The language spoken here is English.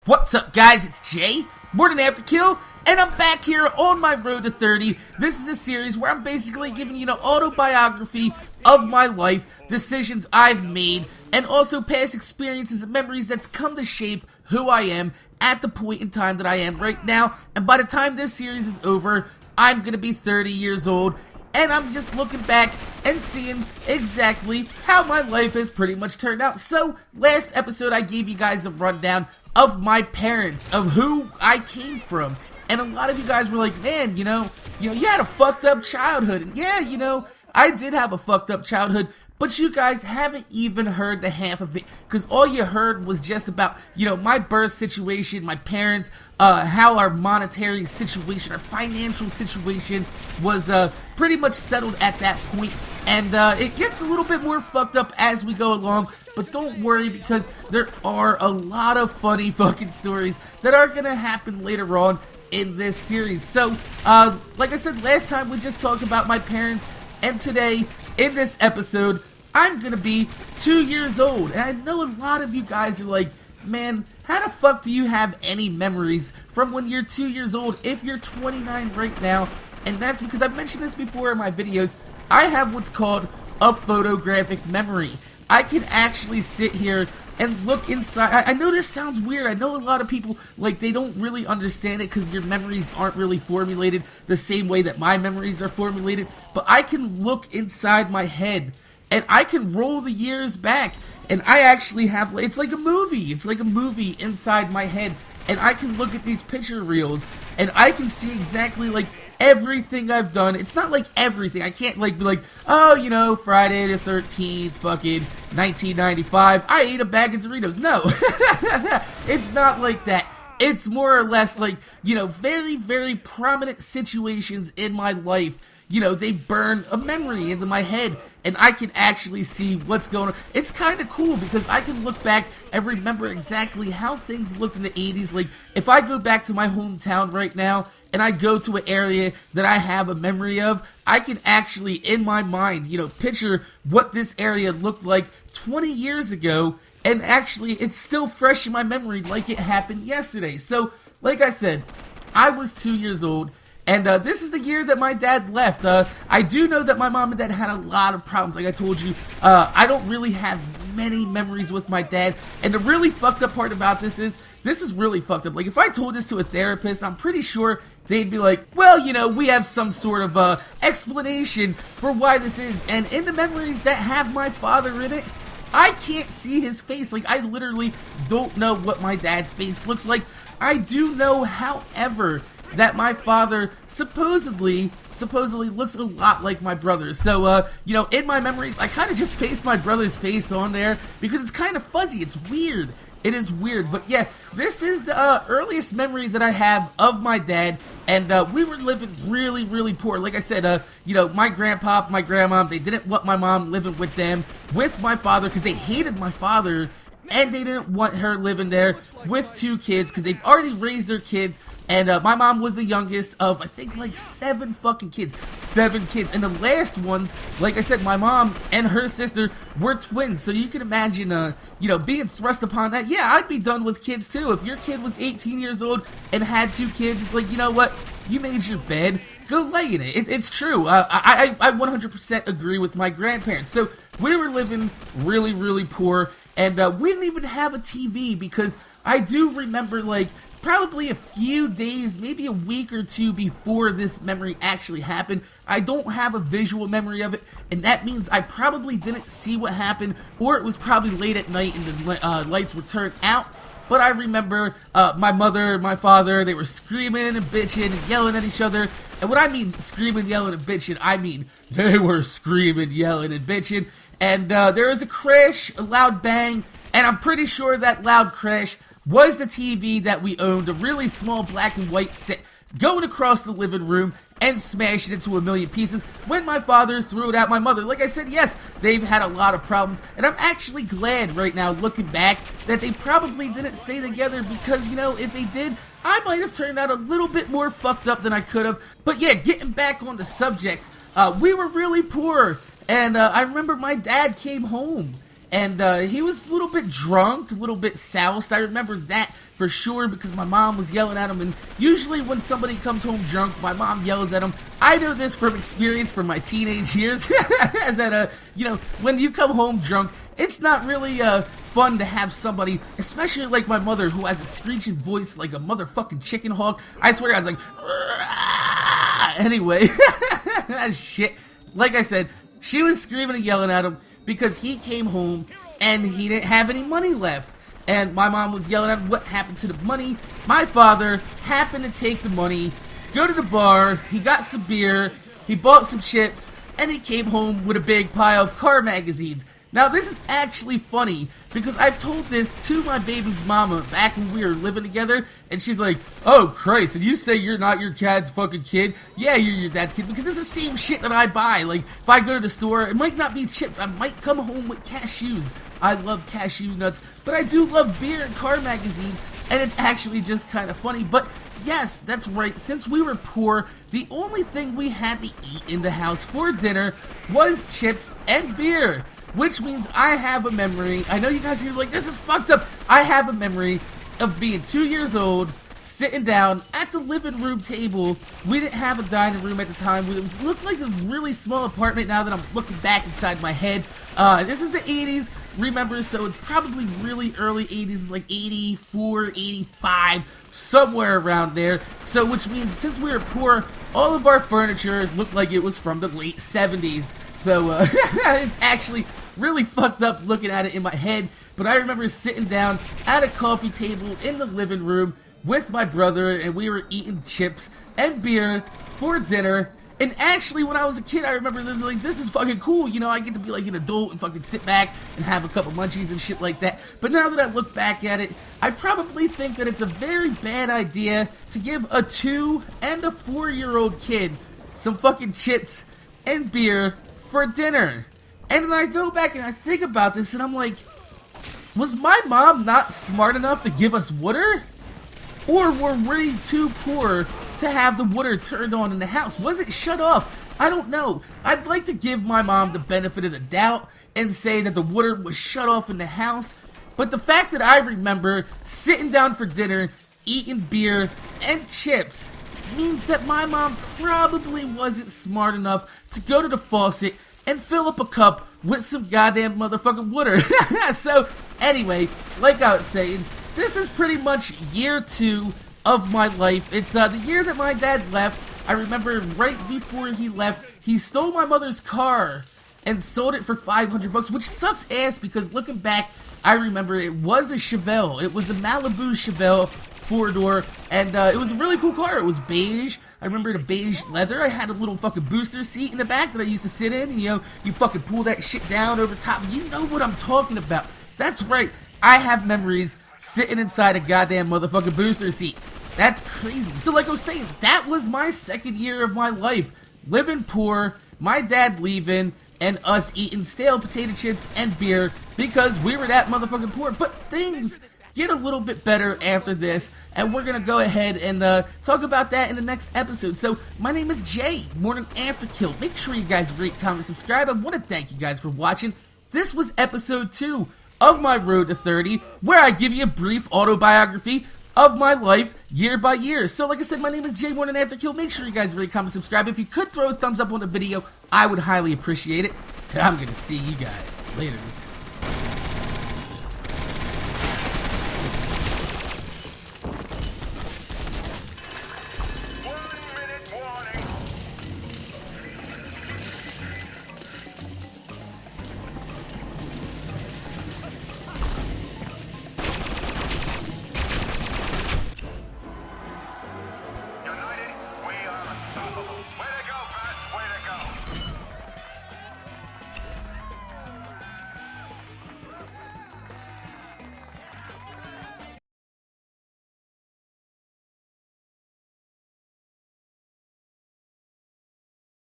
What's up, guys? It's Jay, MorninAfterKill, and I'm back here on my road to 30. This is a series where I'm basically giving you an autobiography of my life, decisions I've made, and also past experiences and memories that's come to shape who I am at the point in time that I am right now. And by the time this series is over, I'm gonna be 30 years old. And I'm just looking back and seeing exactly how my life has pretty much turned out. So, last episode I gave you guys a rundown of my parents, of who I came from. And a lot of you guys were like, man, you had a fucked up childhood. And yeah, I did have a fucked up childhood. But you guys haven't even heard the half of it, because all you heard was just about, my birth situation, my parents, how our monetary situation, our financial situation was pretty much settled at that point. And it gets a little bit more fucked up as we go along, but don't worry, because there are a lot of funny fucking stories that are gonna happen later on in this series. So, like I said last time, we just talked about my parents, and today, in this episode, I'm gonna be 2 years old. And I know a lot of you guys are like, man, how the fuck do you have any memories from when you're 2 years old if you're 29 right now? And that's because I've mentioned this before in my videos. I have what's called a photographic memory. I can actually sit here and look inside. I know this sounds weird. I know a lot of people, they don't really understand it because your memories aren't really formulated the same way that my memories are formulated. But I can look inside my head and I can roll the years back, and I actually have, it's like a movie. It's like a movie inside my head, and I can look at these picture reels, and I can see exactly, everything I've done. It's not like everything. I can't, be like, oh, Friday the 13th, fucking 1995, I ate a bag of Doritos. No, it's not like that. It's more or less very, very prominent situations in my life. They burn a memory into my head, and I can actually see what's going on. It's kind of cool because I can look back and remember exactly how things looked in the 80s. If I go back to my hometown right now, and I go to an area that I have a memory of, I can actually, in my mind, picture what this area looked like 20 years ago, and actually, it's still fresh in my memory like it happened yesterday. So, like I said, I was 2 years old. And this is the year that my dad left. I do know that my mom and dad had a lot of problems. Like I told you, I don't really have many memories with my dad. And the really fucked up part about this is really fucked up. If I told this to a therapist, I'm pretty sure they'd be like, well, we have some sort of explanation for why this is. And in the memories that have my father in it, I can't see his face. I literally don't know what my dad's face looks like. I do know, however, that my father supposedly looks a lot like my brother. So, in my memories, I kind of just paste my brother's face on there because it's kind of fuzzy. It's weird. It is weird. But yeah, this is the earliest memory that I have of my dad. And we were living really, really poor. Like I said, my grandpa, my grandma, they didn't want my mom living with them, with my father, because they hated my father. And they didn't want her living there with 2 kids because they've already raised their kids. And my mom was the youngest of, I think, 7 fucking kids. 7 kids. And the last ones, like I said, my mom and her sister were twins. So you can imagine, being thrust upon that. Yeah, I'd be done with kids too. If your kid was 18 years old and had 2 kids, it's like, you know what? You made your bed. Go lay in it. It's true. I 100% agree with my grandparents. So we were living really, really poor. And we didn't even have a TV because I do remember, probably a few days, maybe a week or 2 before this memory actually happened. I don't have a visual memory of it, and that means I probably didn't see what happened, or it was probably late at night and the lights were turned out. But I remember my mother and my father, they were screaming and bitching and yelling at each other. And when I mean screaming, yelling, and bitching, I mean they were screaming, yelling, and bitching. And there was a crash, a loud bang, and I'm pretty sure that loud crash was the TV that we owned, a really small black and white set, going across the living room and smashing it into a million pieces when my father threw it at my mother. Like I said, yes, they've had a lot of problems, and I'm actually glad right now, looking back, that they probably didn't stay together because, if they did, I might have turned out a little bit more fucked up than I could have. But yeah, getting back on the subject, we were really poor. And I remember my dad came home, and he was a little bit drunk, a little bit soused. I remember that for sure because my mom was yelling at him, and usually when somebody comes home drunk, my mom yells at him. I know this from experience from my teenage years, that, you know, when you come home drunk, it's not really, fun to have somebody, especially like my mother, who has a screeching voice like a motherfucking chicken hawk. I swear I was like, anyway, shit. Like I said, she was screaming and yelling at him because he came home and he didn't have any money left. And my mom was yelling at him what happened to the money. My father happened to take the money, go to the bar, he got some beer, he bought some chips, and he came home with a big pile of car magazines. Now, this is actually funny, because I've told this to my baby's mama back when we were living together, and she's like, oh, Christ, and you say you're not your dad's fucking kid? Yeah, you're your dad's kid, because it's the same shit that I buy. Like, if I go to the store, it might not be chips, I might come home with cashews. I love cashew nuts, but I do love beer and car magazines, and it's actually just kind of funny. But yes, that's right, since we were poor, the only thing we had to eat in the house for dinner was chips and beer. Which means I have a memory, I know you guys are like, this is fucked up. I have a memory of being 2 years old, sitting down at the living room table. We didn't have a dining room at the time. It looked like a really small apartment now that I'm looking back inside my head. This is the 80s, remember, so it's probably really early 80s, it's like 84, 85, somewhere around there. So, which means since we were poor, all of our furniture looked like it was from the late 70s. So, it's actually really fucked up looking at it in my head, but I remember sitting down at a coffee table in the living room with my brother, and we were eating chips and beer for dinner. And actually, when I was a kid, I remember like, this is fucking cool, you know, I get to be like an adult and fucking sit back and have a couple munchies and shit like that. But now that I look back at it, I probably think that it's a very bad idea to give a 2- and a 4-year-old kid some fucking chips and beer for dinner. And then I go back and I think about this and I'm like, was my mom not smart enough to give us water? Or were we too poor to have the water turned on in the house? Was it shut off? I don't know. I'd like to give my mom the benefit of the doubt and say that the water was shut off in the house. But the fact that I remember sitting down for dinner, eating beer and chips, means that my mom probably wasn't smart enough to go to the faucet and fill up a cup with some goddamn motherfucking water. So, anyway, like I was saying, this is pretty much year 2 of my life. It's the year that my dad left. I remember right before he left, he stole my mother's car and sold it for $500, which sucks ass because looking back, I remember it was a Chevelle. It was a Malibu Chevelle 4-door, and it was a really cool car. It was beige. I remember the beige leather. I had a little fucking booster seat in the back that I used to sit in, and, you know, you fucking pull that shit down over top. You know what I'm talking about. That's right. I have memories sitting inside a goddamn motherfucking booster seat. That's crazy. So like I was saying, that was my second year of my life. Living poor, my dad leaving, and us eating stale potato chips and beer because we were that motherfucking poor. But things get a little bit better after this, and we're gonna go ahead and talk about that in the next episode. So, my name is Jay, MorninAfterKill. Make sure you guys rate, comment, subscribe. I want to thank you guys for watching. This was episode 2 of my Road to 30, where I give you a brief autobiography of my life year by year. So, like I said, my name is Jay, MorninAfterKill. Make sure you guys rate, comment, subscribe. If you could throw a thumbs up on the video, I would highly appreciate it. And I'm gonna see you guys later.